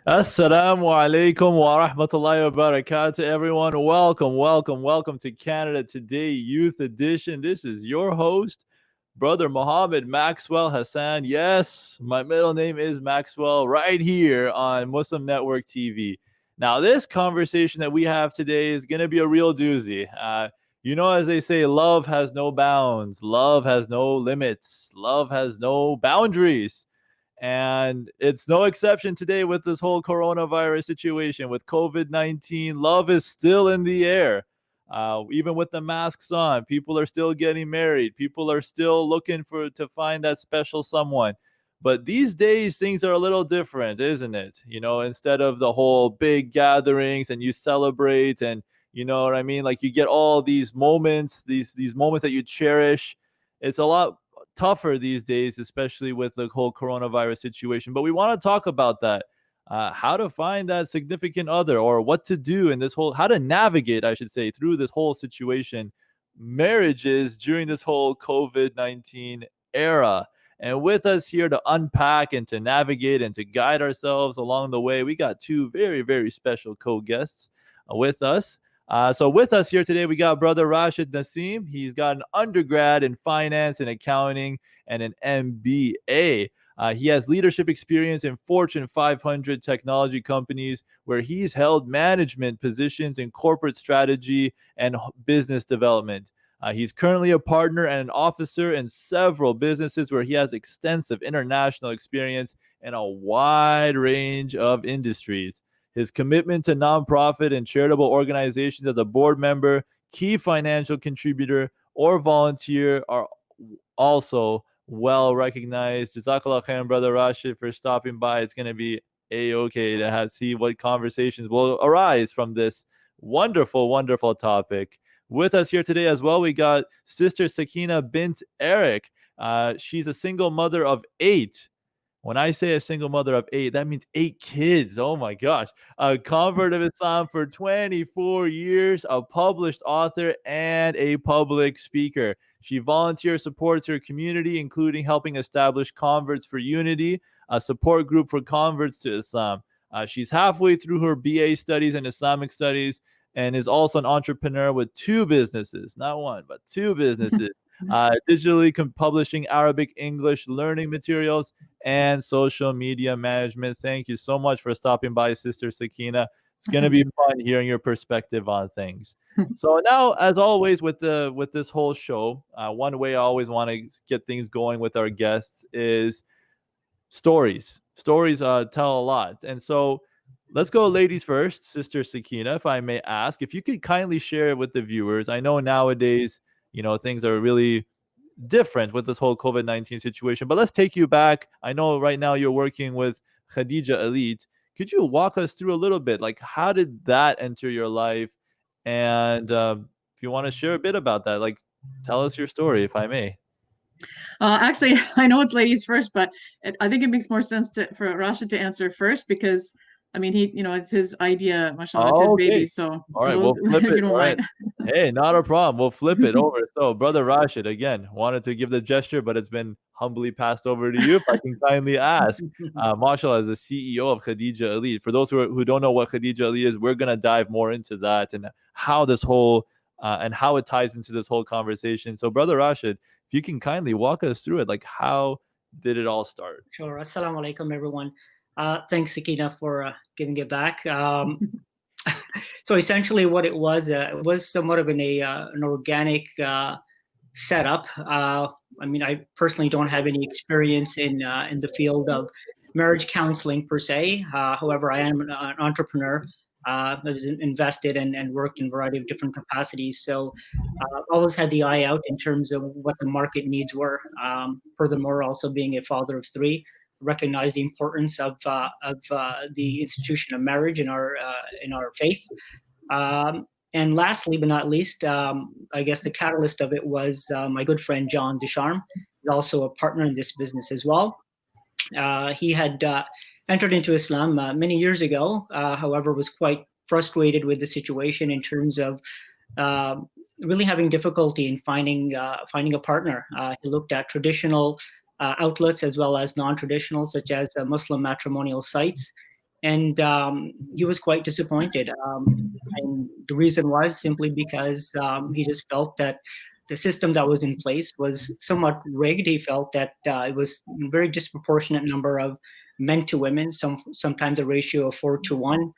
Assalamu alaikum wa rahmatullahi wa barakatuh, everyone. Welcome to Canada Today Youth Edition. This is your host, Brother Muhammad Maxwell Hassan. Yes, my middle name is Maxwell, right here on Muslim Network TV. Now, this conversation that we have today is going to be a real doozy. As they say, love has no bounds, love has no limits, love has no boundaries. And it's no exception today with this whole coronavirus situation, with COVID-19. Love is still in the air. Even with the masks on, people are still getting married. People are still looking to find that special someone. But these days, things are a little different, isn't it? Instead of the whole big gatherings and you celebrate and you know what I mean? Like you get all these moments, these moments that you cherish. It's a lot tougher these days, especially with the whole coronavirus situation. But we want to talk about that. How to find that significant other, or what to do in this whole, how to navigate, I should say, through this whole situation, marriages during this whole COVID-19 era. And with us here to unpack and to navigate and to guide ourselves along the way, we got two very, very special co-guests with us. So with us here today, we got Brother Rashid Nassim. He's got an undergrad in finance and accounting and an MBA. He has leadership experience in Fortune 500 technology companies where he's held management positions in corporate strategy and business development. He's currently a partner and an officer in several businesses where he has extensive international experience in a wide range of industries. His commitment to nonprofit and charitable organizations as a board member, key financial contributor, or volunteer are also well recognized. Jazakallah khairan, Brother Rashid, for stopping by. It's going to be a-okay to see what conversations will arise from this wonderful, wonderful topic. With us here today as well, we got Sister Sakina bint Eric. She's a single mother of 8. When I say a single mother of 8, that means 8 kids. Oh my gosh. A convert of Islam for 24 years, a published author, and a public speaker. She volunteer supports her community, including helping establish Converts for Unity, a support group for converts to Islam. She's halfway through her BA studies in Islamic studies and is also an entrepreneur with 2 businesses, not one, but 2 businesses. Digitally publishing Arabic, English learning materials, and social media management. Thank you so much for stopping by, Sister Sakina. It's going to be fun hearing your perspective on things. So now, as always, with this whole show, one way I always want to get things going with our guests is stories. Stories tell a lot. And so let's go ladies first. Sister Sakina, if I may ask, if you could kindly share with the viewers. I know nowadays, things are really different with this whole COVID-19 situation, but let's take you back. I know right now you're working with Khadijah Elite. Could you walk us through a little bit? Like, how did that enter your life? And if you want to share a bit about that, like, tell us your story, if I may. Actually, I know it's ladies first, but I think it makes more sense for Rashid to answer first because, I mean, it's his idea, mashallah, it's his baby. So, all right, we'll flip if you it. don't All right. mind. Hey, not a problem. We'll flip it over. So, Brother Rashid, again, wanted to give the gesture, but it's been humbly passed over to you. If I can kindly ask, mashallah, as the CEO of Khadijah Elite, for those who don't know what Khadijah Elite is, we're going to dive more into that and how this whole, and how it ties into this whole conversation. So, Brother Rashid, if you can kindly walk us through it, like, how did it all start? Sure. Assalamu alaikum, everyone. Thanks, Sakina, for giving it back. So essentially what it was somewhat of an organic setup. I mean, I personally don't have any experience in the field of marriage counseling per se. However, I am an entrepreneur. I was invested and worked in a variety of different capacities. So always had the eye out in terms of what the market needs were. Furthermore, also being a father of 3, recognize the importance of the institution of marriage in our faith. And lastly, but not least, I guess the catalyst of it was my good friend John Ducharme, who's also a partner in this business as well. He had entered into Islam many years ago, however, was quite frustrated with the situation in terms of really having difficulty in finding a partner. He looked at traditional outlets as well as non-traditional, such as Muslim matrimonial sites. And he was quite disappointed. And the reason was simply because he just felt that the system that was in place was somewhat rigged. He felt that it was a very disproportionate number of men to women, sometimes a ratio of 4-1.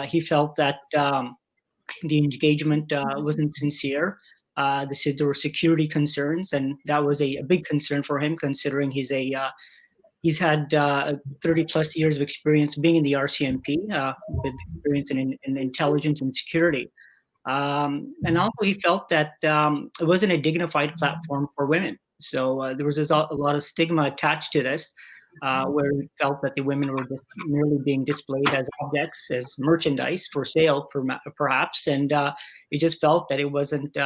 He felt that the engagement wasn't sincere. There were security concerns, and that was a big concern for him, considering he's had 30 plus years of experience being in the RCMP, with experience in intelligence and security. And also he felt that it wasn't a dignified platform for women. So there was a lot of stigma attached to this, where he felt that the women were just merely being displayed as objects, as merchandise for sale, perhaps. And he just felt that it wasn't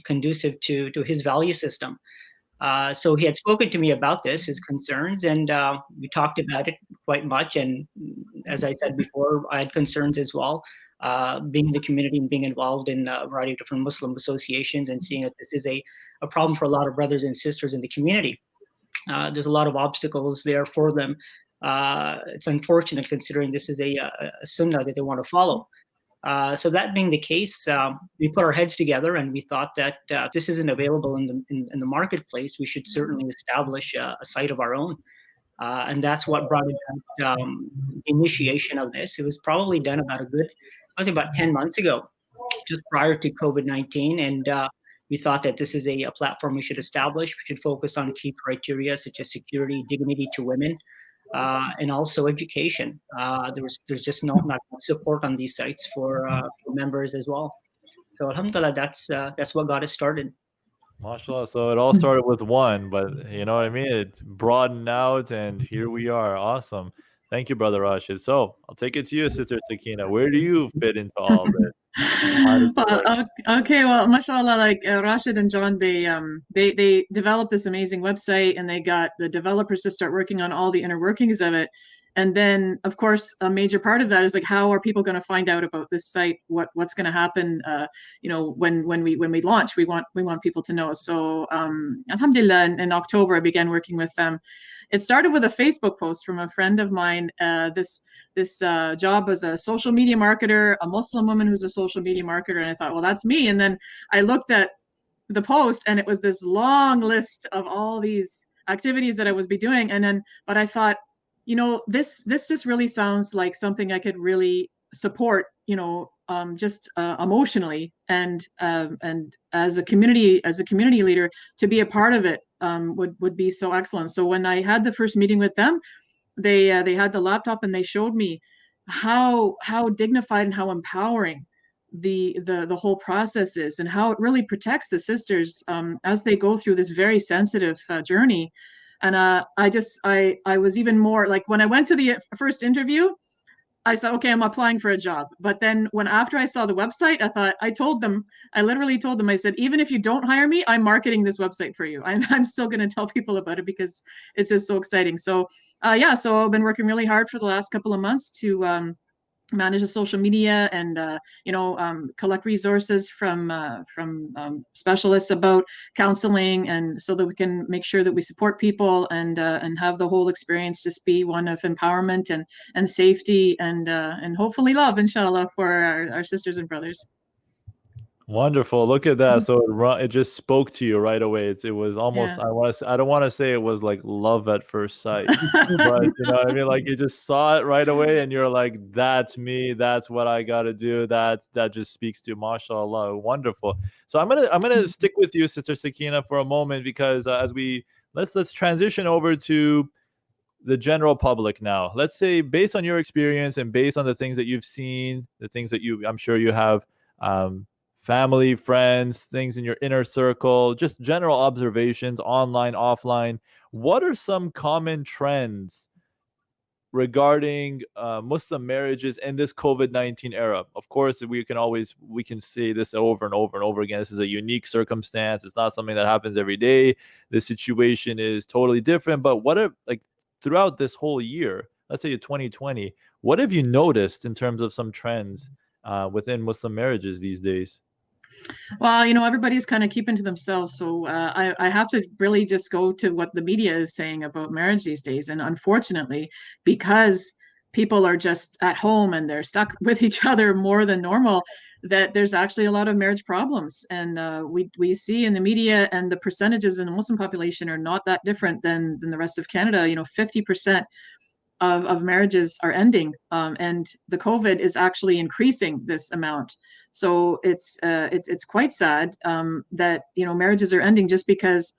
conducive to his value system. So he had spoken to me about this, his concerns, and we talked about it quite much. And as I said before, I had concerns as well, being in the community and being involved in a variety of different Muslim associations, and seeing that this is a problem for a lot of brothers and sisters in the community. There's a lot of obstacles there for them. It's unfortunate, considering this is a sunnah that they want to follow. So that being the case, we put our heads together and we thought that if this isn't available in the marketplace, we should certainly establish a site of our own. And that's what brought about the initiation of this. It was probably done about 10 months ago, just prior to COVID-19. And we thought that this is a platform we should establish. We should focus on key criteria such as security, dignity to women, and also education. There's just not much support on these sites for members as well. So alhamdulillah, that's what got us started. MashaAllah. So it all started with one, but you know what I mean? It broadened out, and here we are. Awesome. Thank you, Brother Rashid. So I'll take it to you, Sister Sakina. Where do you fit into all this? Well, okay, well, mashallah, like Rashid and John, they developed this amazing website, and they got the developers to start working on all the inner workings of it. And then, of course, a major part of that is like, how are people going to find out about this site? What's going to happen? When we launch, we want people to know. So, alhamdulillah, in October, I began working with them. It started with a Facebook post from a friend of mine. This job as a social media marketer, a Muslim woman who's a social media marketer, and I thought, well, that's me. And then I looked at the post, and it was this long list of all these activities that I was be doing. But I thought, this just really sounds like something I could really support, just emotionally, and as a community leader, to be a part of it would be so excellent. So when I had the first meeting with them, they had the laptop, and they showed me how dignified and how empowering the whole process is, and how it really protects the sisters as they go through this very sensitive journey. And I was even more like, when I went to the first interview, I said, okay, I'm applying for a job. But then after I saw the website, I literally told them, I said, even if you don't hire me, I'm marketing this website for you. I'm still going to tell people about it because it's just so exciting. So so I've been working really hard for the last couple of months to manage the social media, and collect resources from specialists about counseling, and so that we can make sure that we support people and have the whole experience just be one of empowerment and safety and hopefully love, inshallah, for our sisters and brothers. Wonderful. Look at that. So it just spoke to you right away. It was almost, Yeah. I don't want to say it was like love at first sight, but you know what I mean? Like, you just saw it right away, and you're like, that's me. That's what I got to do. That just speaks to, mashallah. Wonderful. So I'm going to stick with you, Sister Sakina, for a moment, because let's transition over to the general public now. Let's say, based on your experience and based on the things that you've seen, the things that I'm sure you have, family, friends, things in your inner circle, just general observations, online, offline. What are some common trends regarding Muslim marriages in this COVID-19 era? Of course, we can say this over and over and over again. This is a unique circumstance. It's not something that happens every day. The situation is totally different. But throughout this whole year, let's say 2020, what have you noticed in terms of some trends within Muslim marriages these days? Well, everybody's kind of keeping to themselves. So I have to really just go to what the media is saying about marriage these days. And unfortunately, because people are just at home and they're stuck with each other more than normal, that there's actually a lot of marriage problems. And we see in the media, and the percentages in the Muslim population are not that different than the rest of Canada. 50% of marriages are ending, and the COVID is actually increasing this amount. So it's quite sad that marriages are ending just because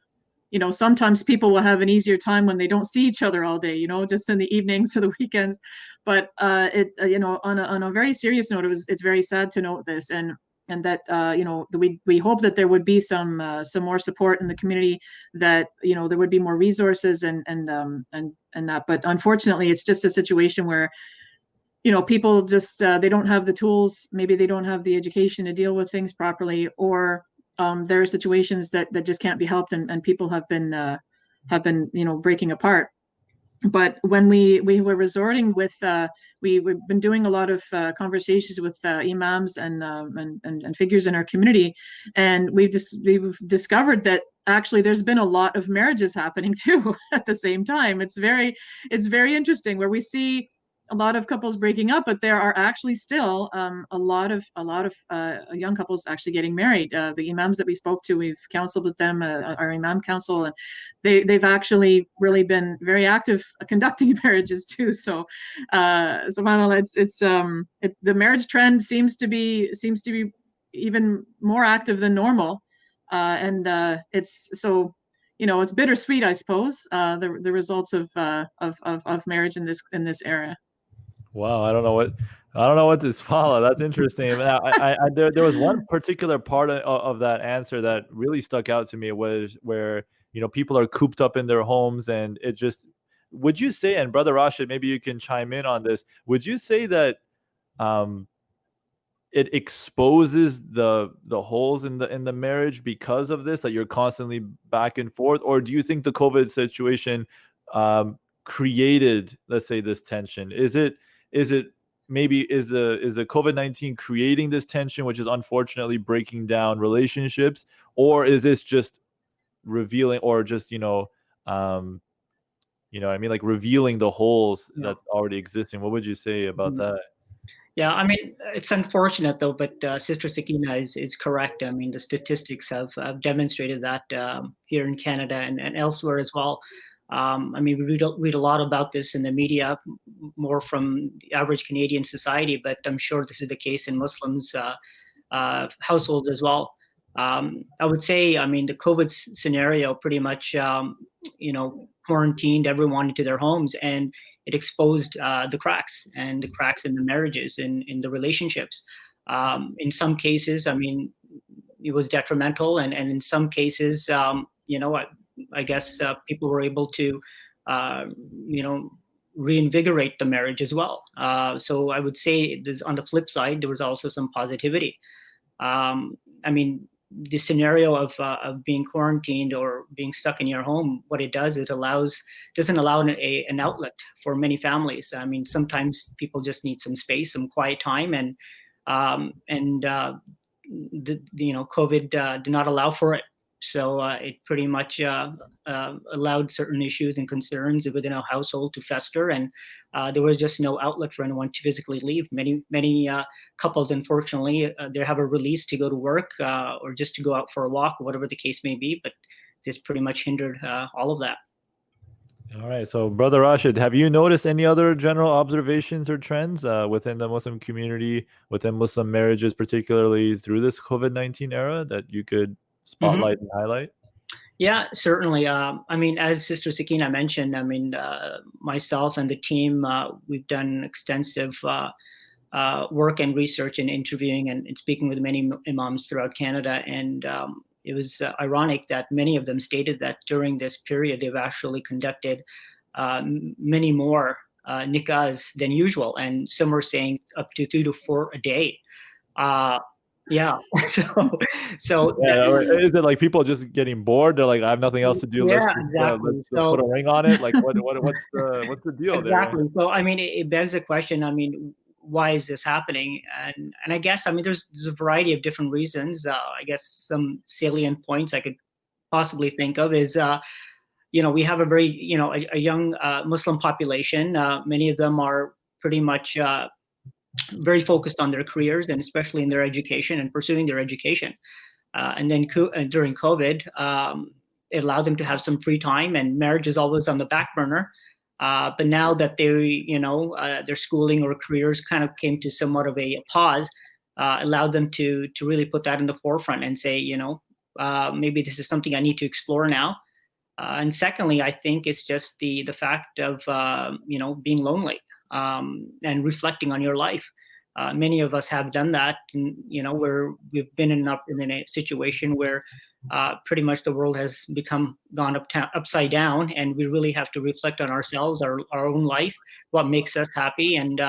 sometimes people will have an easier time when they don't see each other all day, just in the evenings or the weekends. But on a very serious note, it's very sad to note this, and that we hope that there would be some more support in the community, that there would be more resources and that. But unfortunately, it's just a situation where people just they don't have the tools, maybe they don't have the education to deal with things properly, or there are situations that just can't be helped, and people have been breaking apart. But when we were resorting with, we've been doing a lot of conversations with imams and figures in our community, and we've discovered that actually there's been a lot of marriages happening too at the same time. It's very interesting, where we see a lot of couples breaking up, but there are actually still a lot of young couples actually getting married. The imams that we spoke to, we've counseled with them, our imam council, and they've actually really been very active conducting marriages too. So, subhanAllah, the marriage trend seems to be even more active than normal, and it's so. It's bittersweet, I suppose, the results of marriage in this era. Wow, I don't know what to follow. That's interesting. There was one particular part of that answer that really stuck out to me, was where people are cooped up in their homes, and it just, would you say, and Brother Rashid, maybe you can chime in on this, would you say that it exposes the holes in the marriage because of this, that you're constantly back and forth? Or do you think the COVID situation created, let's say, this tension? Is it maybe is the COVID-19 creating this tension, which is unfortunately breaking down relationships? Or is this just revealing, or just like revealing the holes that's already existing? What would you say about that? Yeah, I mean, it's unfortunate though, but Sister Sakina is correct. I mean, the statistics have demonstrated that here in Canada and elsewhere as well. I mean, we read a lot about this in the media, more from the average Canadian society, but I'm sure this is the case in Muslims' households as well. I would say, I mean, the COVID scenario pretty much, quarantined everyone into their homes, and it exposed the cracks in the marriages, in the relationships. In some cases, I mean, it was detrimental, and in some cases, I guess people were able to, reinvigorate the marriage as well. So I would say on the flip side, there was also some positivity. I mean, the scenario of being quarantined or being stuck in your home, what it does, doesn't allow an outlet for many families. I mean, sometimes people just need some space, some quiet time, and COVID did not allow for it. So it pretty much allowed certain issues and concerns within a household to fester, and there was just no outlet for anyone to physically leave. Many couples, unfortunately, they have a release to go to work or just to go out for a walk, or whatever the case may be, but this pretty much hindered all of that. All right. So, Brother Rashid, have you noticed any other general observations or trends within the Muslim community, within Muslim marriages, particularly through this COVID-19 era, that you could spotlight and highlight? Yeah, certainly. I mean, as Sister Sakina mentioned, I mean, myself and the team, we've done extensive work and research and interviewing and speaking with many imams throughout Canada. And it was ironic that many of them stated that during this period, they've actually conducted many more nikahs than usual. And some are saying up to 3 to 4 a day. Yeah. So is it like people just getting bored? They're like, I have nothing else to do. Yeah, let's just put a ring on it. Like, what's the deal exactly. there? So I mean, it begs the question. I mean, why is this happening? And I guess, I mean, there's a variety of different reasons. I guess some salient points I could possibly think of is, we have a very, a young Muslim population. Many of them are pretty much very focused on their careers, and especially in their education and pursuing their education. And then during COVID, it allowed them to have some free time, and marriage is always on the back burner. But now that their schooling or careers kind of came to somewhat of a pause, allowed them to really put that in the forefront and say, maybe this is something I need to explore now. And secondly, I think it's just the fact of being lonely, and reflecting on your life. Many of us have done that, and where we've been in a situation where pretty much the world has gone upside down, and we really have to reflect on ourselves, our own life, what makes us happy. And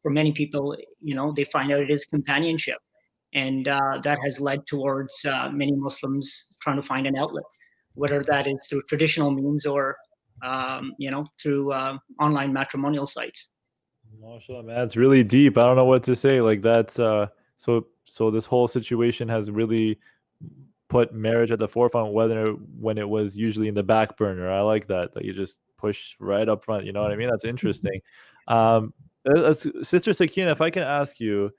for many people, they find out it is companionship, and that has led towards many Muslims trying to find an outlet, whether that is through traditional means or through online matrimonial sites. Mashallah, man, it's really deep. I don't know what to say. Like that's so this whole situation has really put marriage at the forefront, when it was usually in the back burner. I like that you just push right up front. You know what I mean? That's interesting. Sister Sakina, if I can ask you,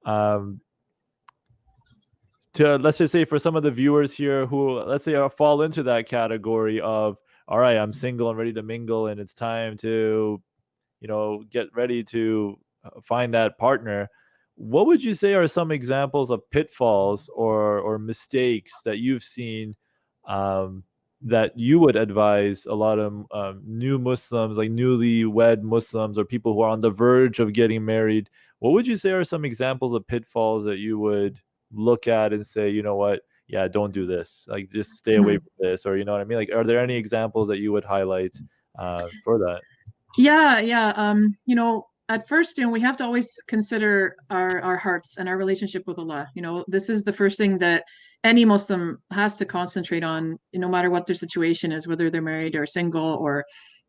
to let's just say for some of the viewers here who, let's say, fall into that category of, all right, I'm single and ready to mingle, and it's time to get ready to find that partner. What would you say are some examples of pitfalls or mistakes that you've seen, that you would advise a lot of new Muslims, like newly wed Muslims or people who are on the verge of getting married? What would you say are some examples of pitfalls that you would look at and say, you know what, yeah, don't do this, like just stay away from this, or you know what I mean? Like, are there any examples that you would highlight for that? Yeah. At first, we have to always consider our hearts and our relationship with Allah. This is the first thing that any Muslim has to concentrate on, no matter what their situation is, whether they're married or single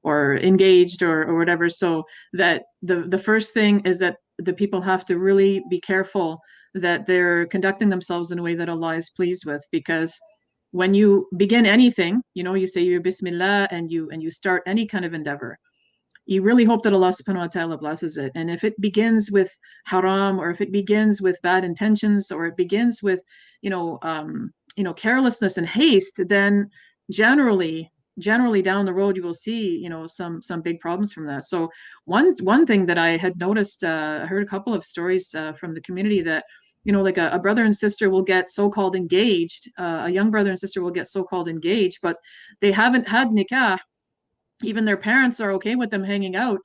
or engaged or whatever. So that the first thing is that the people have to really be careful that they're conducting themselves in a way that Allah is pleased with, because when you begin anything, you say your Bismillah and you start any kind of endeavor, you really hope that Allah subhanahu wa ta'ala blesses it. And if it begins with haram, or if it begins with bad intentions, or it begins with, carelessness and haste, then generally down the road, you will see, some big problems from that. So one thing that I had noticed, I heard a couple of stories from the community that, like a brother and sister will get so-called engaged, a young brother and sister will get so-called engaged, but they haven't had nikah. Even their parents are okay with them hanging out,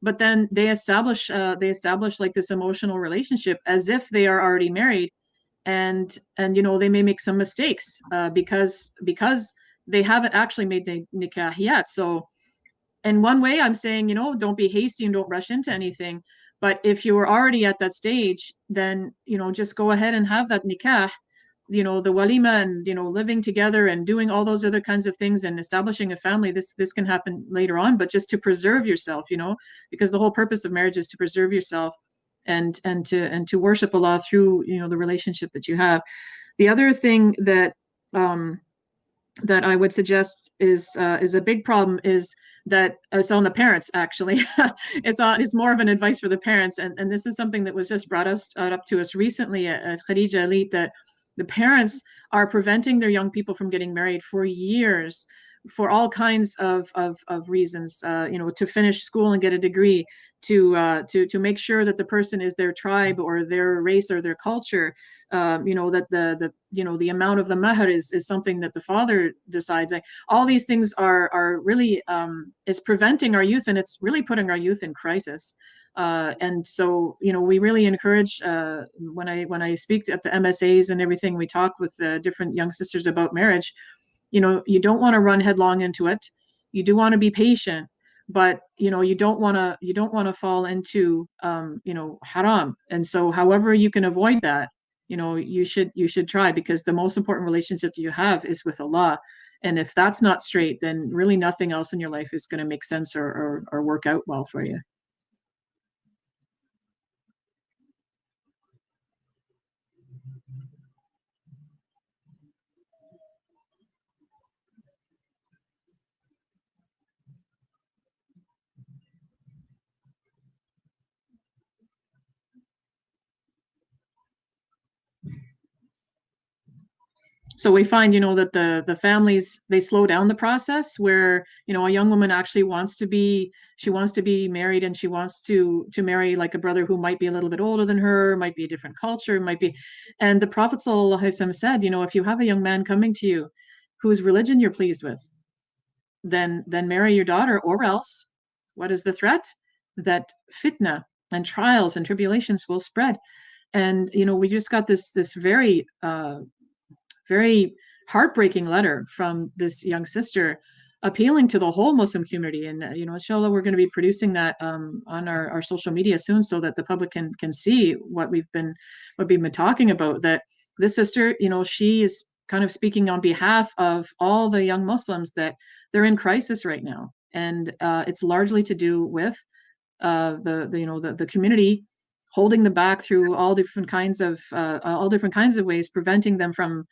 but then they establish like this emotional relationship as if they are already married, and they may make some mistakes because they haven't actually made the nikah yet. So in one way, I'm saying, don't be hasty and don't rush into anything. But if you were already at that stage, then just go ahead and have that nikah, the walima, and living together and doing all those other kinds of things and establishing a family. This can happen later on, but just to preserve yourself, because the whole purpose of marriage is to preserve yourself and to worship Allah through the relationship that you have. The other thing that that I would suggest is a big problem is that it's on the parents, actually. It's more of an advice for the parents, and this is something that was just brought up to us recently at Khadijah Elite, that the parents are preventing their young people from getting married for years, for all kinds of reasons. To finish school and get a degree, to make sure that the person is their tribe or their race or their culture. That the amount of the mahar is something that the father decides. Like, all these things are really is preventing our youth, and it's really putting our youth in crisis. And so, we really encourage, when I speak at the MSAs and everything, we talk with different young sisters about marriage. You don't want to run headlong into it. You do want to be patient, but you don't want to fall into haram. And so, however you can avoid that, you should try, because the most important relationship that you have is with Allah. And if that's not straight, then really nothing else in your life is going to make sense or work out well for you. So we find, that the families, they slow down the process where, a young woman actually wants to be married, and she wants to marry like a brother who might be a little bit older than her, might be a different culture, might be. And the Prophet Sallallahu Alaihi Wasallam said, if you have a young man coming to you whose religion you're pleased with, then marry your daughter, or else what is the threat? That fitna and trials and tribulations will spread. And we just got this very very heartbreaking letter from this young sister appealing to the whole Muslim community. And inshallah, we're going to be producing that on our social media soon, so that the public can see what we've been talking about. That this sister, she is kind of speaking on behalf of all the young Muslims that they're in crisis right now, and it's largely to do with the community holding them back through all different kinds of ways, preventing them from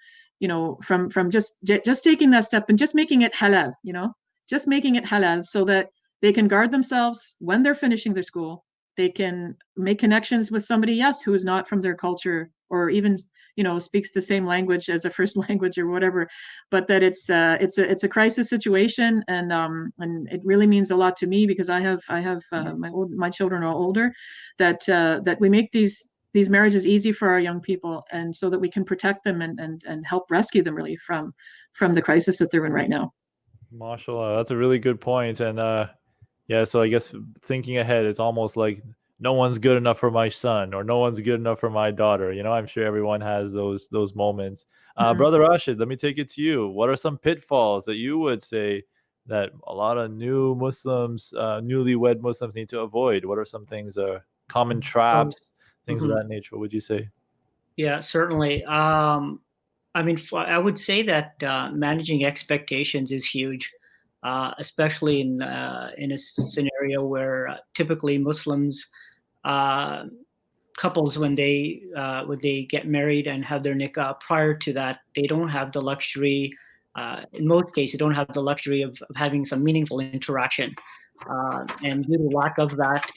from just taking that step and just making it halal, just making it halal, so that they can guard themselves when they're finishing their school. They can make connections with somebody, yes, who is not from their culture, or even speaks the same language as a first language or whatever. But that it's a crisis situation, and it really means a lot to me, because I have my children are older, that we make these marriages easy for our young people, and so that we can protect them and help rescue them really from the crisis that they're in right now. Mashallah, that's a really good point. And yeah, so I guess thinking ahead, it's almost like no one's good enough for my son, or no one's good enough for my daughter. I'm sure everyone has those moments. Brother Rashid, let me take it to you. What are some pitfalls that you would say that a lot of new Muslims, newlywed Muslims, need to avoid? What are some things, common traps, things of that nature? What would you say? Yeah, certainly. I mean, I would say that managing expectations is huge, especially in a scenario where typically Muslims couples, when they get married and have their nikah, prior to that, they don't have the luxury. In most cases, don't have the luxury of having some meaningful interaction. And due to lack of that,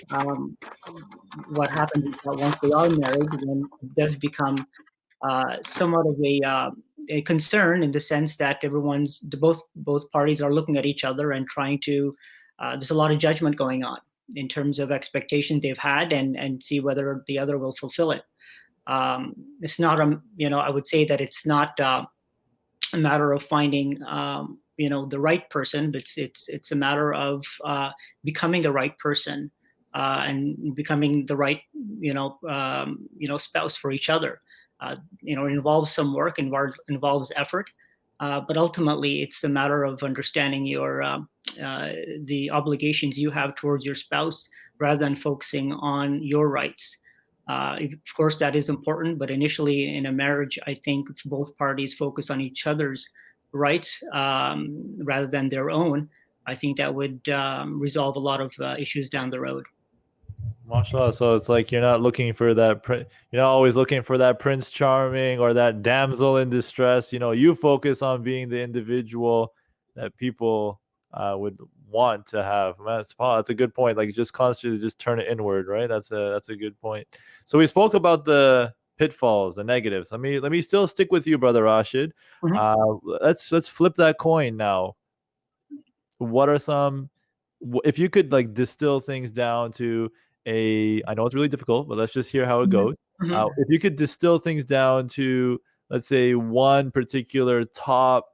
what happens is that once they are married, then it does become somewhat of a concern, in the sense that both parties are looking at each other and trying to. There's a lot of judgment going on in terms of expectations they've had, and see whether the other will fulfill it. It's not I would say that it's not a matter of finding the right person, but it's a matter of becoming the right person, and becoming the right spouse for each other. It involves some work, involves effort, but ultimately it's a matter of understanding the obligations you have towards your spouse, rather than focusing on your rights. Of course, that is important, but initially in a marriage, I think if both parties focus on each other's rights rather than their own, I think that would resolve a lot of issues down the road. Mashallah. So it's like you're not looking for that. You're not always looking for that Prince Charming or that damsel in distress. You focus on being the individual that people would want to have. Man, that's a good point. Like, just constantly just turn it inward, right? That's a good point. So we spoke about the pitfalls, the negatives. Let me still stick with you, Brother Rashid. Mm-hmm. Let's flip that coin now. What are some, if you could like distill things down to I know it's really difficult, but let's just hear how it goes. Mm-hmm. If you could distill things down to, let's say, one particular top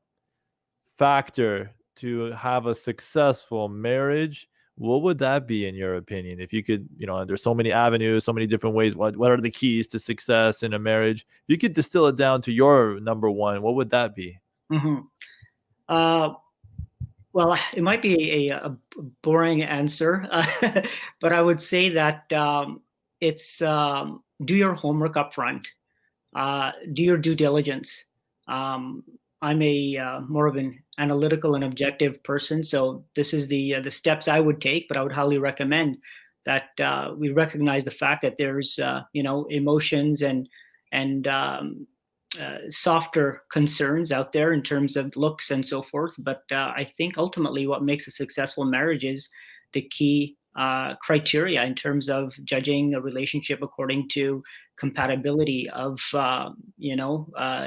factor to have a successful marriage, what would that be in your opinion? If you could, there's so many avenues, so many different ways. What are the keys to success in a marriage? If you could distill it down to your number one, what would that be? Mm-hmm. Well, it might be a boring answer, but I would say that it's do your homework up front, do your due diligence. I'm a more of an analytical and objective person, so this is the steps I would take. But I would highly recommend that we recognize the fact that there's emotions and softer concerns out there in terms of looks and so forth. But I think ultimately what makes a successful marriage is the key criteria in terms of judging a relationship according to compatibility of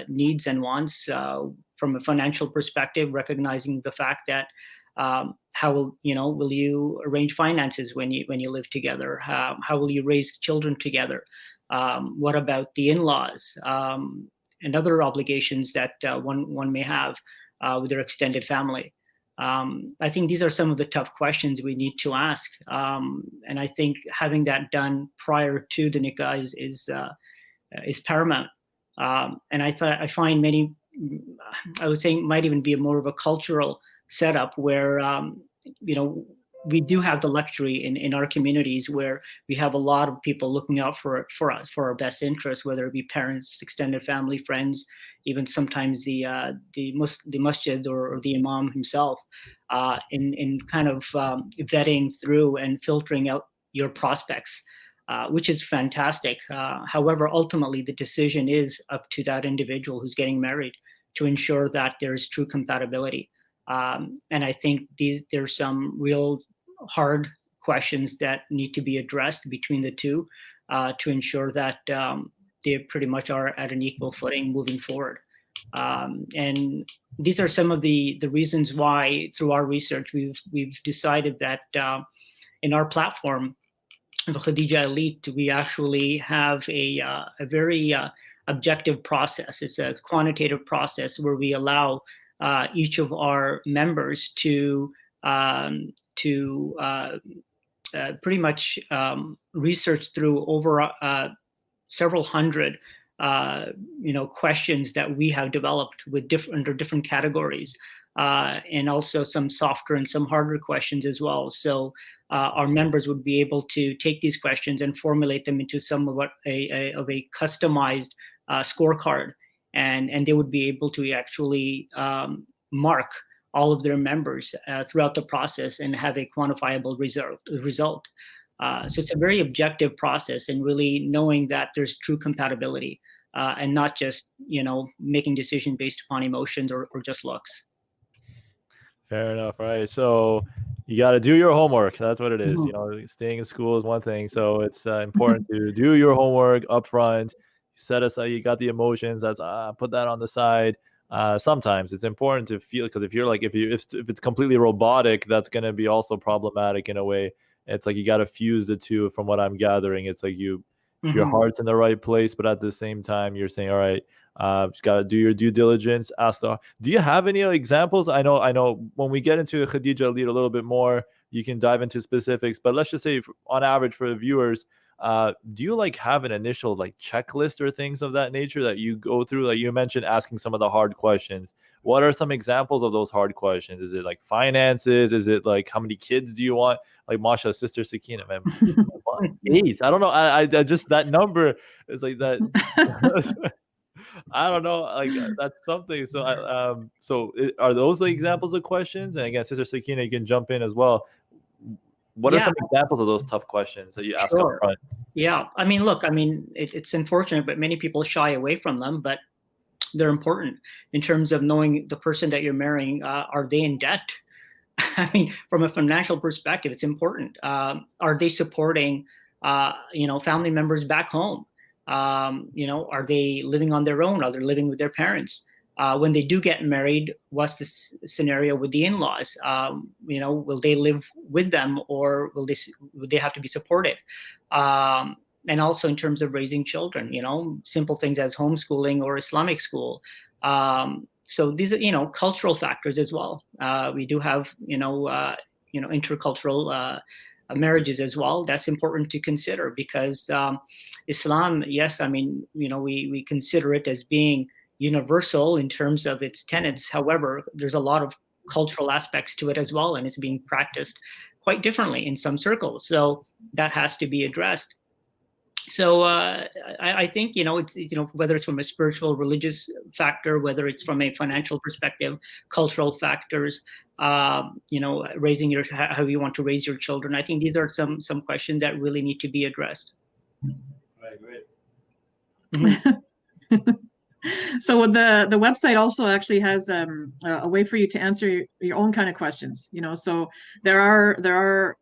needs and wants, from a financial perspective, recognizing the fact that how will you arrange finances when you live together? How will you raise children together? What about the in-laws and other obligations that one may have with their extended family? I think these are some of the tough questions we need to ask, and I think having that done prior to the nikah is paramount. And I find many, I would say, might even be more of a cultural setup where we do have the luxury in our communities where we have a lot of people looking out for us, for our best interests, whether it be parents, extended family, friends, even sometimes the masjid or the imam himself, in kind of vetting through and filtering out your prospects, which is fantastic. However, ultimately the decision is up to that individual who's getting married to ensure that there's true compatibility. And I think there's some real hard questions that need to be addressed between the two to ensure that they pretty much are at an equal footing moving forward. And these are some of the reasons why, through our research, we've decided that in our platform, the Khadijah Elite, we actually have a very objective process. It's a quantitative process where we allow each of our members to pretty much research through over several hundred questions that we have developed with under different categories, and also some softer and some harder questions as well. So our members would be able to take these questions and formulate them into somewhat of a customized scorecard, and they would be able to actually mark all of their members throughout the process and have a quantifiable result. So it's a very objective process, and really knowing that there's true compatibility and not just making decisions based upon emotions or just looks. Fair enough, right? So you got to do your homework. That's what it is. Staying in school is one thing, so it's important to do your homework up front. Set aside, you got the emotions. That's put that on the side. Sometimes it's important to feel, because if it's completely robotic, that's going to be also problematic in a way. It's like you got to fuse the two. From what I'm gathering, it's like your heart's in the right place, but at the same time, you're saying, all right, just got to do your due diligence. Do you have any examples? I know when we get into Khadijah Elite a little bit more, you can dive into specifics, but let's just say on average for the viewers, do you have an initial checklist or things of that nature that you go through? Like you mentioned, asking some of the hard questions. What are some examples of those hard questions? Is it finances? Is it how many kids do you want? Masha, sister Sakina, man, 8. I don't know. I just, that number is that. I don't know. That's something. So are those the examples of questions? And again, sister Sakina, you can jump in as well. What are some examples of those tough questions that you ask up front? Yeah. I mean, look, it's unfortunate, but many people shy away from them, but they're important in terms of knowing the person that you're marrying. Are they in debt? I mean, from a financial perspective, it's important. Are they supporting, family members back home? Are they living on their own? Are they living with their parents? When they do get married, what's the scenario with the in-laws? Will they live with them, or will they have to be supported? And also in terms of raising children, simple things as homeschooling or Islamic school. So these are, cultural factors as well. We do have, intercultural marriages as well. That's important to consider because Islam, yes, we consider it as being universal in terms of its tenets. However, there's a lot of cultural aspects to it as well, and it's being practiced quite differently in some circles. So that has to be addressed. So I think, it's, whether it's from a spiritual, religious factor, whether it's from a financial perspective, cultural factors, raising how you want to raise your children. I think these are some questions that really need to be addressed. Right, great. So the website also actually has a way for you to answer your own kind of questions. So there are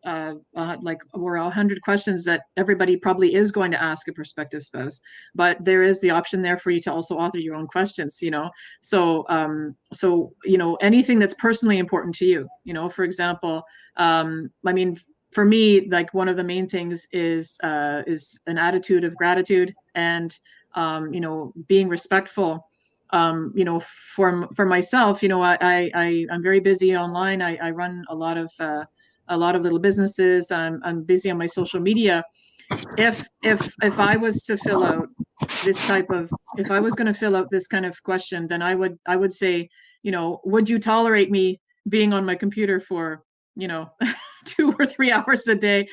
like over 100 questions that everybody probably is going to ask a prospective spouse, but there is the option there for you to also author your own questions. So anything that's personally important to you. For example, I mean, for me, like one of the main things is an attitude of gratitude and being respectful. For myself, I'm very busy online. I run a lot of little businesses. I'm busy on my social media. If I was to fill out if I was going to fill out this kind of question, then I would say, would you tolerate me being on my computer for 2 or 3 hours a day?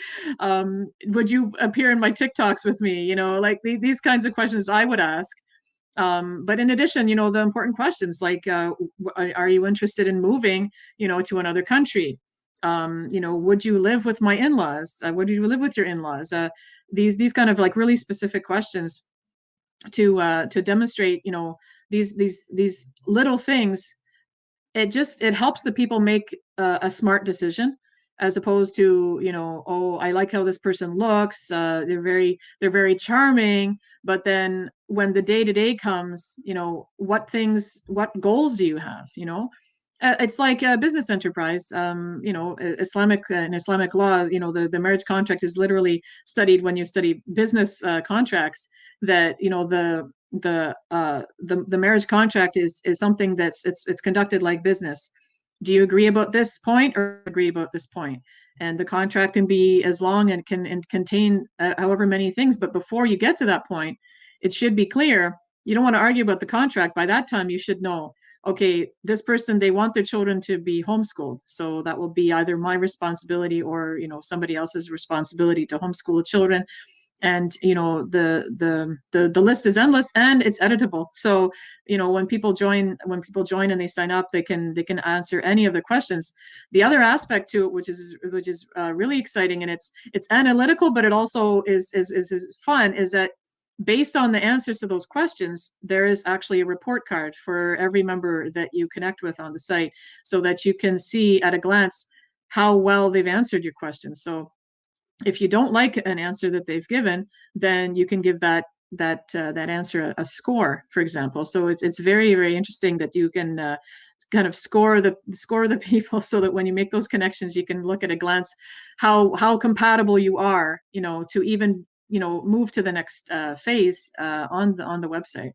Would you appear in my TikToks with me? Like these kinds of questions I would ask. But in addition, the important questions like, are you interested in moving, to another country? Would you live with my in-laws? Would you live with your in-laws? These kind of like really specific questions to demonstrate, these little things. It helps the people make a smart decision, as opposed to, oh, I like how this person looks. They're very charming, but then when the day-to-day comes, what goals do you have? It's like a business enterprise. In Islamic law, the marriage contract is literally studied when you study business contracts. That the marriage contract is something that's it's conducted like business. Do you agree about this point or agree about this point? And the contract can be as long and can contain however many things, but before you get to that point, it should be clear. You don't want to argue about the contract. By that time, you should know, okay, this person, they want their children to be homeschooled, so that will be either my responsibility or somebody else's responsibility to homeschool children. And the list is endless and it's editable. So when people join and they sign up, they can answer any of the questions. The other aspect to it, which is really exciting, and it's analytical, but it also is fun, is that based on the answers to those questions, there is actually a report card for every member that you connect with on the site, so that you can see at a glance how well they've answered your questions. So if you don't like an answer that they've given, then you can give that answer a score, for example. So it's very, very interesting that you can kind of score the people, so that when you make those connections, you can look at a glance how compatible you are, to even move to the next phase on the website.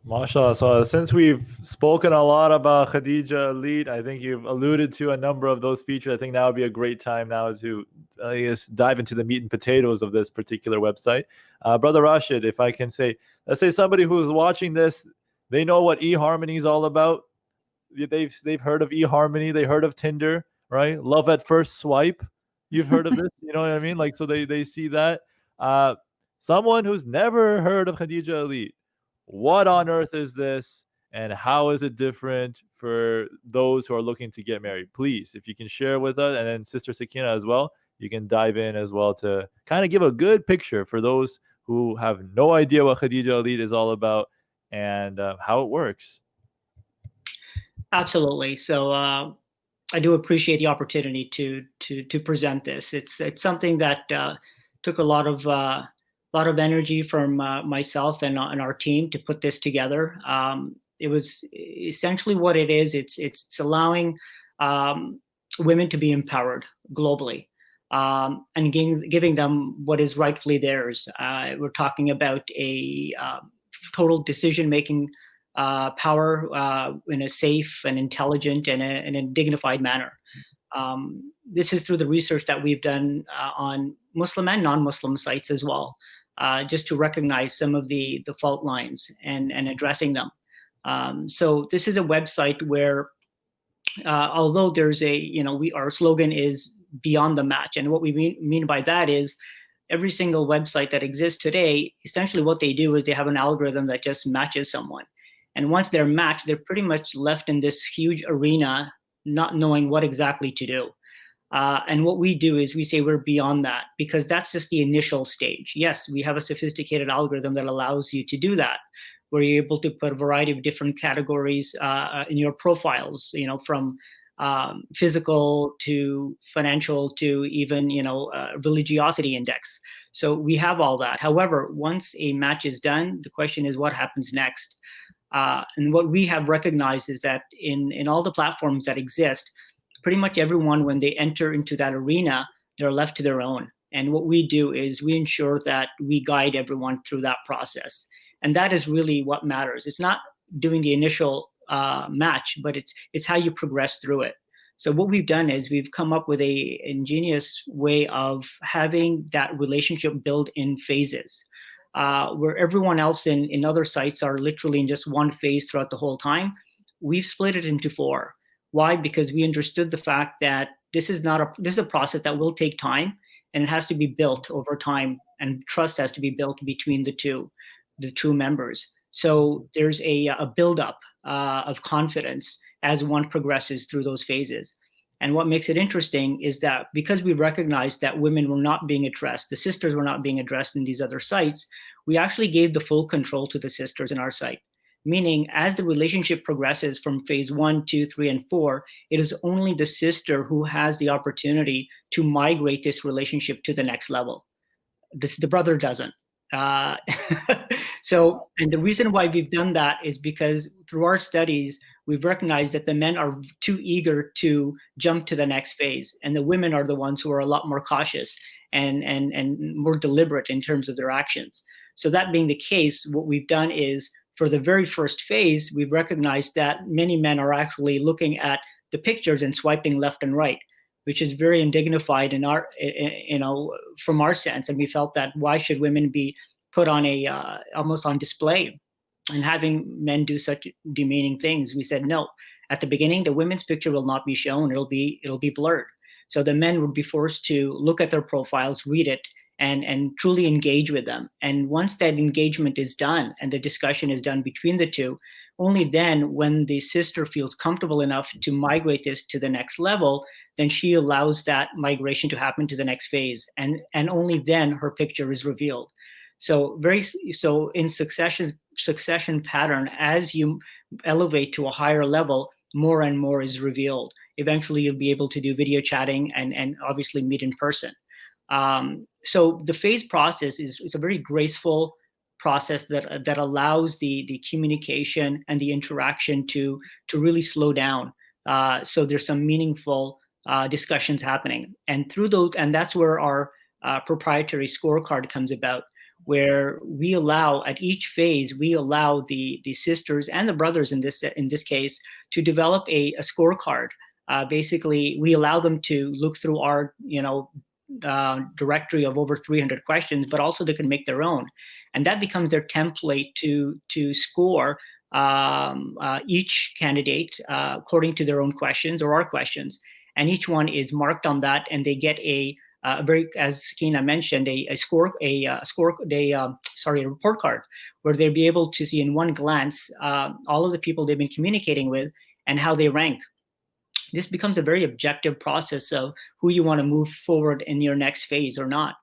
MashaAllah. So since we've spoken a lot about Khadijah Elite, I think you've alluded to a number of those features. I think now would be a great time now to dive into the meat and potatoes of this particular website. Brother Rashid, if I can say, let's say somebody who's watching this, they know what eHarmony is all about. They've heard of eHarmony, they heard of Tinder, right? Love at first swipe. You've heard of this, you know what I mean? Like, so they see that. Someone who's never heard of Khadijah Elite, what on earth is this, and how is it different for those who are looking to get married? Please, if you can share with us, and then Sister Sakina as well, you can dive in as well to kind of give a good picture for those who have no idea what Khadijah Elite is all about and how it works. Absolutely. So I do appreciate the opportunity to present this. It's something that took a lot of energy from myself and our team to put this together. It was essentially what it is. It's allowing women to be empowered globally, and giving them what is rightfully theirs. We're talking about a total decision-making power in a safe and intelligent and a dignified manner. This is through the research that we've done on Muslim and non-Muslim sites as well, just to recognize some of the fault lines and addressing them. So this is a website where, although there's our slogan is beyond the match, and what we mean by that is every single website that exists today, essentially what they do is they have an algorithm that just matches someone. And once they're matched, they're pretty much left in this huge arena, not knowing what exactly to do. And what we do is we say we're beyond that, because that's just the initial stage. Yes, we have a sophisticated algorithm that allows you to do that, where you're able to put a variety of different categories in your profiles, from physical to financial to even, religiosity index. So we have all that. However, once a match is done, the question is what happens next? And what we have recognized is that in all the platforms that exist, pretty much everyone, when they enter into that arena, they're left to their own. And what we do is we ensure that we guide everyone through that process. And that is really what matters. It's not doing the initial match, but it's how you progress through it. So what we've done is we've come up with a ingenious way of having that relationship build in phases, where everyone else in other sites are literally in just one phase throughout the whole time. We've split it into 4. Why? Because we understood the fact that this is a process that will take time, and it has to be built over time, and trust has to be built between the two members. So there's a buildup of confidence as one progresses through those phases. And what makes it interesting is that because we recognized that women were not being addressed, the sisters were not being addressed in these other sites, we actually gave the full control to the sisters in our site. Meaning, as the relationship progresses from phase 1, 2, 3, and 4, it is only the sister who has the opportunity to migrate this relationship to the next level. The brother doesn't. And the reason why we've done that is because through our studies, we've recognized that the men are too eager to jump to the next phase, and the women are the ones who are a lot more cautious and more deliberate in terms of their actions. So that being the case, what we've done is, for the very first phase, we've recognized that many men are actually looking at the pictures and swiping left and right, which is very undignified in our, from our sense. And we felt that why should women be put on almost on display and having men do such demeaning things? We said, no, at the beginning, the women's picture will not be shown. It'll be blurred. So the men would be forced to look at their profiles, read it, and truly engage with them. And once that engagement is done and the discussion is done between the two, only then, when the sister feels comfortable enough to migrate this to the next level, then she allows that migration to happen to the next phase. And only then her picture is revealed. So in succession pattern, as you elevate to a higher level, more and more is revealed. Eventually, you'll be able to do video chatting and obviously meet in person. So the phase process is a very graceful process that allows the communication and the interaction to really slow down. So there's some meaningful discussions happening, and through those, and that's where our proprietary scorecard comes about, where we allow at each phase, we allow the sisters and the brothers in this case to develop a scorecard. Basically, we allow them to look through our directory of over 300 questions, but also they can make their own, and that becomes their template to score each candidate according to their own questions or our questions, and each one is marked on that, and they get a very, as Sakina mentioned, a report card, where they'll be able to see in one glance all of the people they've been communicating with and how they rank. This becomes a very objective process of who you want to move forward in your next phase or not.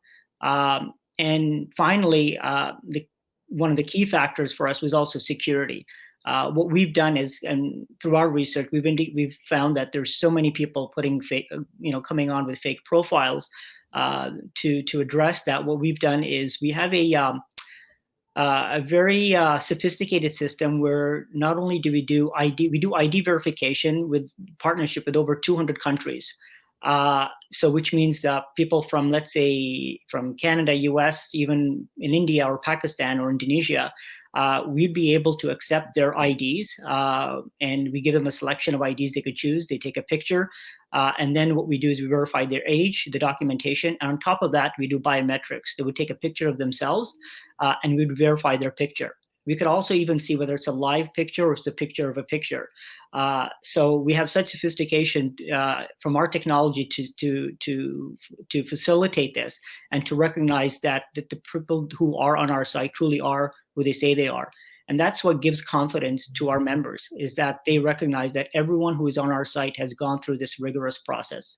And finally, one of the key factors for us was also security. What we've done is, and through our research, we've found that there's so many people putting fake, coming on with fake profiles. To address that, what we've done is we have a very sophisticated system where not only do we do ID verification with partnership with over 200 countries. So which means people from, let's say, from Canada, US, even in India or Pakistan or Indonesia, we'd be able to accept their IDs, and we give them a selection of IDs they could choose. They take a picture, and then what we do is we verify their age, the documentation, and on top of that, we do biometrics. They would take a picture of themselves, and we'd verify their picture. We could also even see whether it's a live picture or it's a picture of a picture. So we have such sophistication from our technology to facilitate this and to recognize that the people who are on our site truly are who they say they are. And that's what gives confidence to our members, is that they recognize that everyone who is on our site has gone through this rigorous process.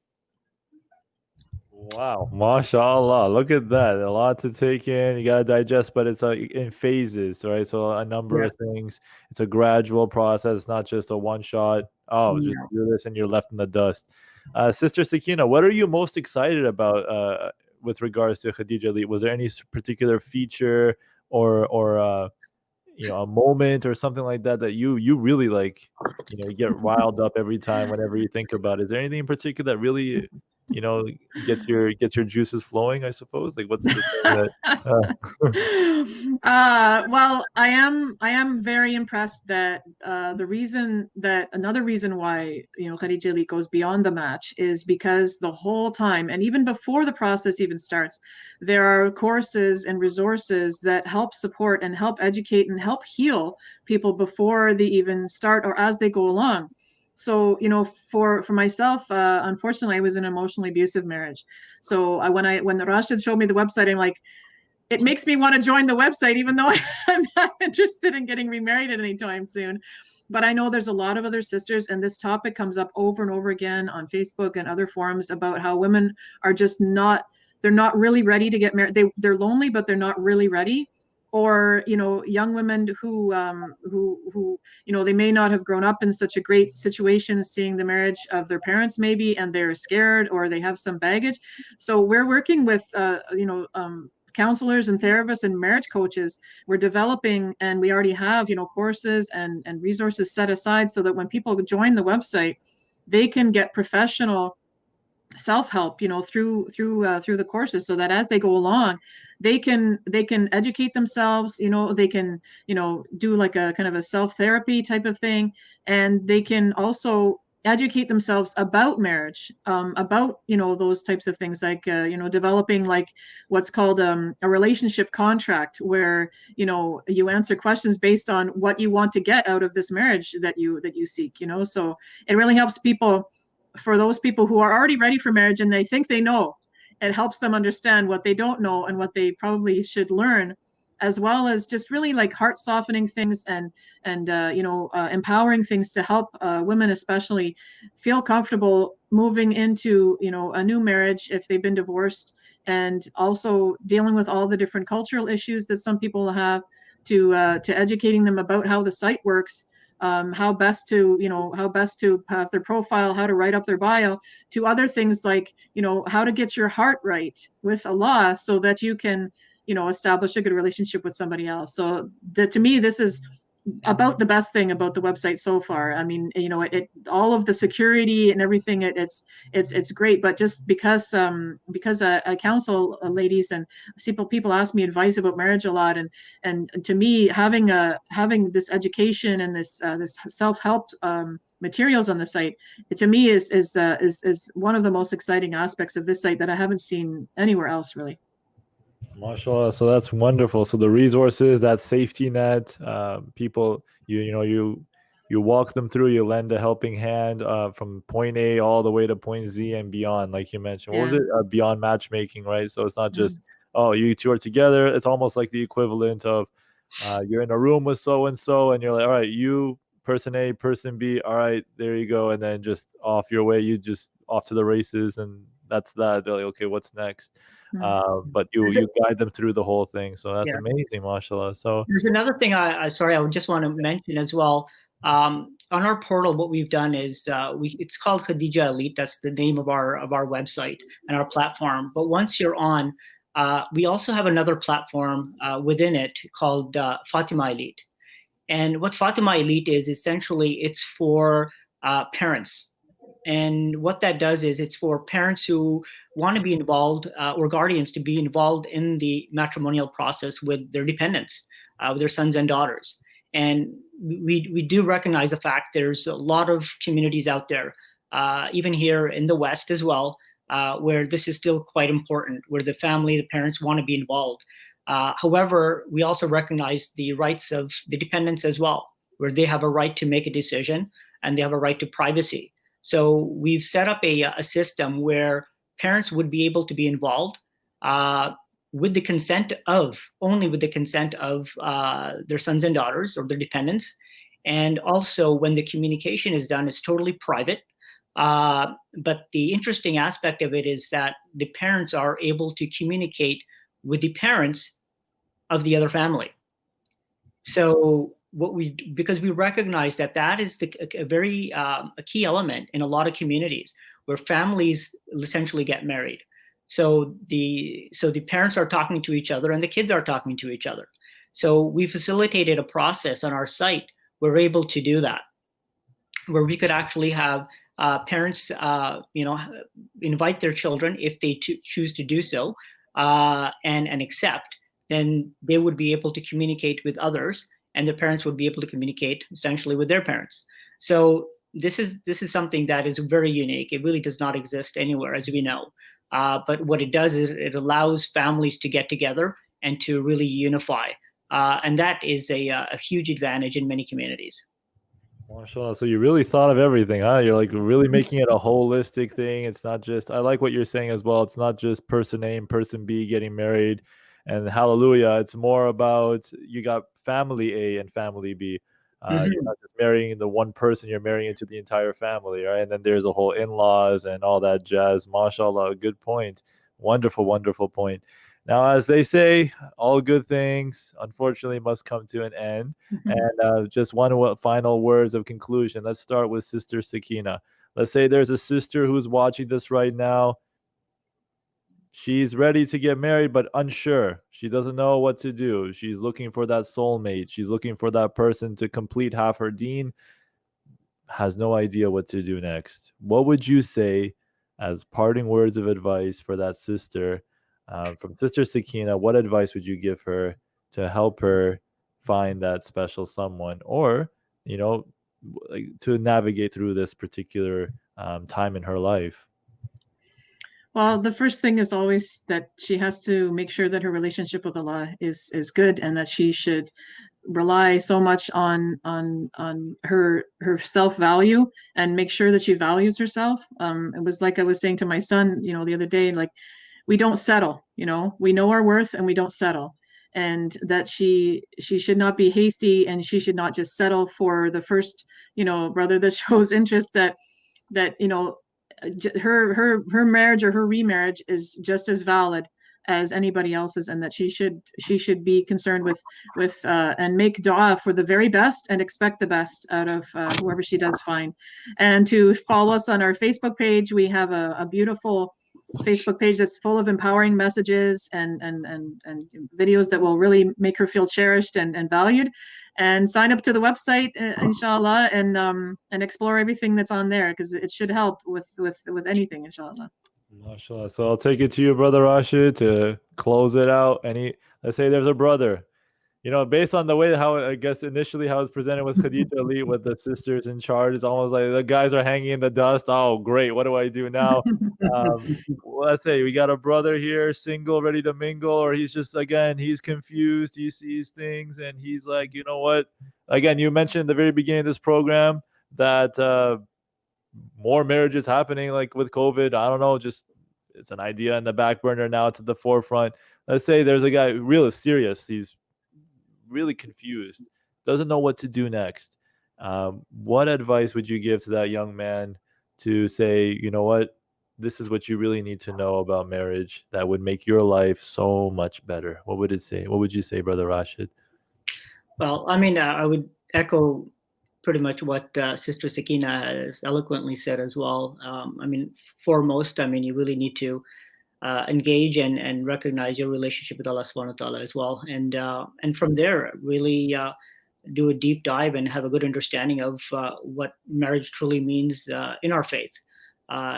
Wow, mashallah. Look at that. A lot to take in. You got to digest, but it's in phases, right? So a number Yeah. of things. It's a gradual process. It's not just a one shot. Oh, just Yeah. do this and you're left in the dust. Sister Sakina, what are you most excited about with regards to Khadijah Elite? Was there any particular feature or a moment or something like that that you really like? You get riled up every time whenever you think about it. Is there anything in particular that really you know, gets your juices flowing, I suppose? Like, what's the thing that Well, I am very impressed that another reason why Khadija Elite goes beyond the match is because the whole time, and even before the process even starts, there are courses and resources that help support and help educate and help heal people before they even start or as they go along. So, for myself, unfortunately, I was in an emotionally abusive marriage. So when Rashid showed me the website, I'm like, it makes me want to join the website, even though I'm not interested in getting remarried anytime soon. But I know there's a lot of other sisters, and this topic comes up over and over again on Facebook and other forums about how women are just they're not really ready to get married. They're lonely, but they're not really ready. Or young women who they may not have grown up in such a great situation, seeing the marriage of their parents maybe, and they're scared or they have some baggage. So we're working with counselors and therapists and marriage coaches. We're developing, and we already have courses and resources set aside so that when people join the website, they can get professional self-help through the courses, so that as they go along, they can educate themselves. They can do like a kind of a self-therapy type of thing, and they can also educate themselves about marriage, about those types of things, like developing like what's called a relationship contract, where you answer questions based on what you want to get out of this marriage that you seek. So it really helps people, for those people who are already ready for marriage and they think they know. It helps them understand what they don't know and what they probably should learn, as well as just really like heart softening things and empowering things to help women especially feel comfortable moving into a new marriage if they've been divorced, and also dealing with all the different cultural issues that some people have, to educating them about how the site works, how best to have their profile, how to write up their bio, to other things like how to get your heart right with Allah so that you can establish a good relationship with somebody else. So to me, this is about the best thing about the website so far. I mean, it all of the security and everything, it's great. But just because I counsel ladies, and people ask me advice about marriage a lot, and to me, having this education and this self-help materials on the site, to me is one of the most exciting aspects of this site that I haven't seen anywhere else, really. mashallah? So that's wonderful. So the resources, that safety net, people, you walk them through, you lend a helping hand from point A all the way to point Z and beyond, like you mentioned. What was it? Beyond matchmaking, right? So it's not just, oh, you two are together. It's almost like the equivalent of you're in a room with so and so, and you're like, all right, you, person A, person B, all right, there you go, and then just off your way, you just off to the races, and that's that. They're like, okay, what's next? But you guide them through the whole thing, so that's amazing, mashallah. So there's another thing I would just want to mention as well. On our portal, what we've done is it's called Khadijah Elite. That's the name of our website and our platform. But once you're on, we also have another platform within it called Fatima Elite. And what Fatima Elite is, essentially, it's for parents. And what that does is it's for parents who want to be involved, or guardians to be involved in the matrimonial process with their dependents, with their sons and daughters. And we do recognize the fact there's a lot of communities out there, even here in the West as well, where this is still quite important, where the parents want to be involved. However, we also recognize the rights of the dependents as well, where they have a right to make a decision and they have a right to privacy. So we've set up a system where parents would be able to be involved only with the consent of their sons and daughters or their dependents. And also when the communication is done, it's totally private. But the interesting aspect of it is that the parents are able to communicate with the parents of the other family. So because we recognize that is a very a key element in a lot of communities where families essentially get married. So the parents are talking to each other and the kids are talking to each other. So we facilitated a process on our site. We're able to do that, where we could actually have parents, invite their children if they choose to do so, and accept. Then they would be able to communicate with others, and the parents would be able to communicate essentially with their parents. So this is something that is very unique. It really does not exist anywhere, as we know. But what it does is it allows families to get together and to really unify, and that is a huge advantage in many communities. MashaAllah. So you really thought of everything, huh? You're like really making it a holistic thing. It's not just, I like what you're saying as well. It's not just person A and person B getting married and hallelujah. It's more about you got family A and family B. You're not just marrying the one person, you're marrying into the entire family, right? And then there's a whole in-laws and all that jazz. MashaAllah, good point. Wonderful, wonderful point. Now, as they say, all good things unfortunately must come to an end. And just one final words of conclusion. Let's start with Sister Sakina. Let's say there's a sister who's watching this right now. She's ready to get married, but unsure. She doesn't know what to do. She's looking for that soulmate. She's looking for that person to complete half her deen. Has no idea what to do next. What would you say as parting words of advice for that sister? From Sister Sakina, what advice would you give her to help her find that special someone, or like, to navigate through this particular time in her life? Well, the first thing is always that she has to make sure that her relationship with Allah is good, and that she should rely so much on her self-value, and make sure that she values herself. It was like I was saying to my son, the other day, like, we don't settle, we know our worth and we don't settle. And that she should not be hasty, and she should not just settle for the first, brother that shows interest, that her marriage or her remarriage is just as valid as anybody else's, and that she should be concerned with and make dua for the very best and expect the best out of whoever she does find. And to follow us on our Facebook page. We have a beautiful Facebook page that's full of empowering messages and videos that will really make her feel cherished and valued. And sign up to the website, inshallah, and explore everything that's on there, because it should help with anything, inshallah. MashaAllah. So I'll take it to you, Brother Rashid, to close it out. Let's say there's a brother, based on the way how I guess initially how it's presented with Khadijah Elite with the sisters in charge, it's almost like the guys are hanging in the dust. Oh, great. What do I do now? Let's say we got a brother here, single, ready to mingle, or he's just, again, he's confused. He sees things and he's like, you know what? Again, you mentioned at the very beginning of this program that more marriages happening, like with COVID. I don't know, just it's an idea in the back burner, now it's at the forefront. Let's say there's a guy really serious. He's really confused, doesn't know what to do next. What advice would you give to that young man to say, you know what, this is what you really need to know about marriage that would make your life so much better? What would you say, Brother Rashid? Well, I mean, I would echo pretty much what Sister Sakina has eloquently said as well. I mean, foremost, you really need to engage and recognize your relationship with Allah subhanahu wa ta'ala as well. And from there, really do a deep dive and have a good understanding of what marriage truly means in our faith,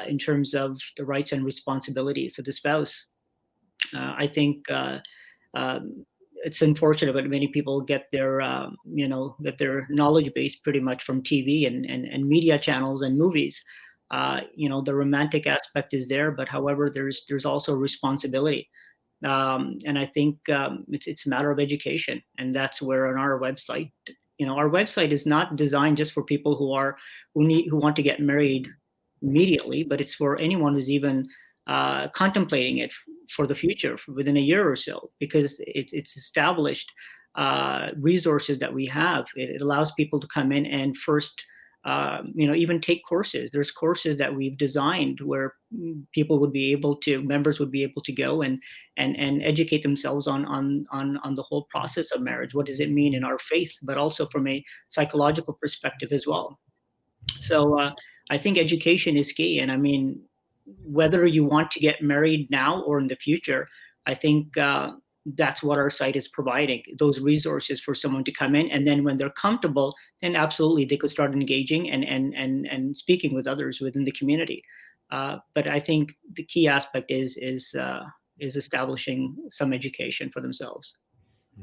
in terms of the rights and responsibilities of the spouse. I think it's unfortunate, but many people get their knowledge base pretty much from TV and media channels and movies. The romantic aspect is there, but however, there's also responsibility. And I think it's a matter of education, and that's where on our website, our website is not designed just for people who want to get married immediately, but it's for anyone who's even contemplating it for the future, within a year or so, because it's established resources that we have. It allows people to come in and first even take courses. There's courses that we've designed where members would be able to go and educate themselves on the whole process of marriage. What does it mean in our faith, but also from a psychological perspective as well. So I think education is key. And I mean, whether you want to get married now or in the future, I think that's what our site is providing, those resources for someone to come in. And then when they're comfortable, then absolutely they could start engaging and speaking with others within the community. But I think the key aspect is establishing some education for themselves.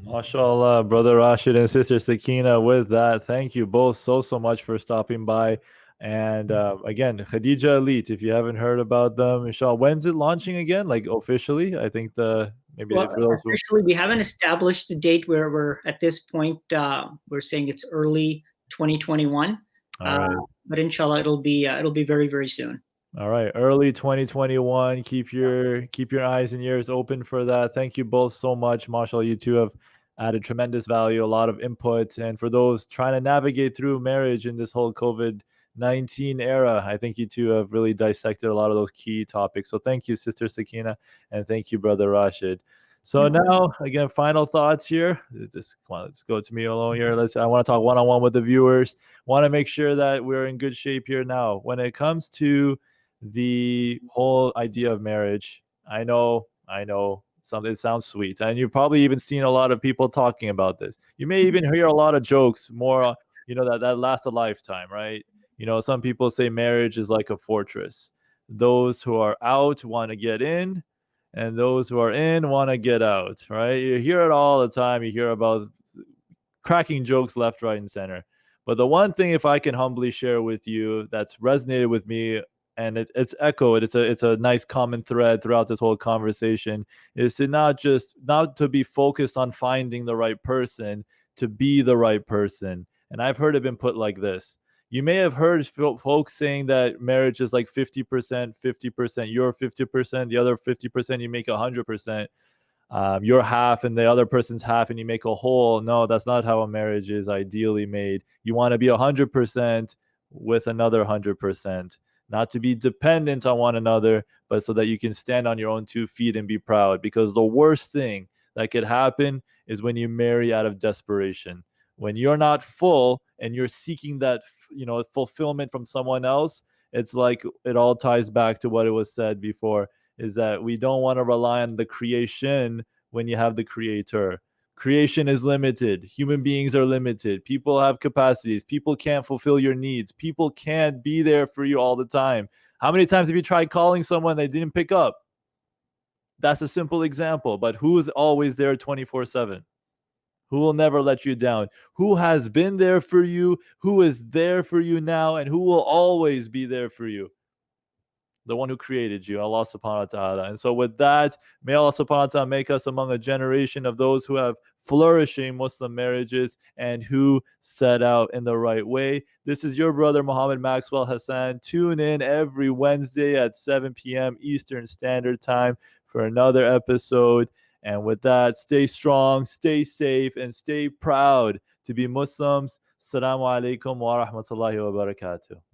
MashaAllah, Brother Rashid and Sister Sakina. With that, thank you both so much for stopping by. And again, Khadijah Elite, if you haven't heard about them, inshallah, when's it launching again? Like officially? I think officially, we haven't established a date where we're at this point. We're saying it's early 2021. Right. But inshallah, it'll be very, very soon. All right, early 2021. Keep your eyes and ears open for that. Thank you both so much. MashaAllah, you two have added tremendous value, a lot of input. And for those trying to navigate through marriage in this whole COVID-19 era, I think you two have really dissected a lot of those key topics. So thank you, Sister Sakina, and thank you, Brother Rashid. So now, again, final thoughts here. Let's go to me alone here. I want to talk one-on-one with the viewers. Want to make sure that we're in good shape here now. When it comes to the whole idea of marriage, I know something sounds sweet, and you've probably even seen a lot of people talking about this. You may even hear a lot of jokes, more that last a lifetime, right? Some people say marriage is like a fortress. Those who are out want to get in, and those who are in want to get out, right? You hear it all the time. You hear about cracking jokes left, right, and center. But the one thing, if I can humbly share with you, that's resonated with me, and it's echoed, it's a nice common thread throughout this whole conversation, is to not to be focused on finding the right person, to be the right person. And I've heard it been put like this. You may have heard folks saying that marriage is like 50%, 50%, you're 50%, the other 50%, you make 100%. You're half and the other person's half and you make a whole. No, that's not how a marriage is ideally made. You want to be 100% with another 100%. Not to be dependent on one another, but so that you can stand on your own 2 feet and be proud. Because the worst thing that could happen is when you marry out of desperation. When you're not full and you're seeking that, fulfillment from someone else, it's like it all ties back to what it was said before, is that we don't want to rely on the creation when you have the creator. Creation is limited. Human beings are limited. People have capacities. People can't fulfill your needs. People can't be there for you all the time. How many times have you tried calling someone they didn't pick up? That's a simple example. But who's always there 24/7? Who will never let you down? Who has been there for you? Who is there for you now? And who will always be there for you? The one who created you, Allah subhanahu wa ta'ala. And so with that, may Allah subhanahu wa ta'ala make us among a generation of those who have flourishing Muslim marriages and who set out in the right way. This is your brother Muhammad Maxwell Hassan. Tune in every Wednesday at 7 p.m. Eastern Standard Time for another episode. And with that, stay strong, stay safe, and stay proud to be Muslims. Assalamu alaikum wa rahmatullahi wa barakatuh.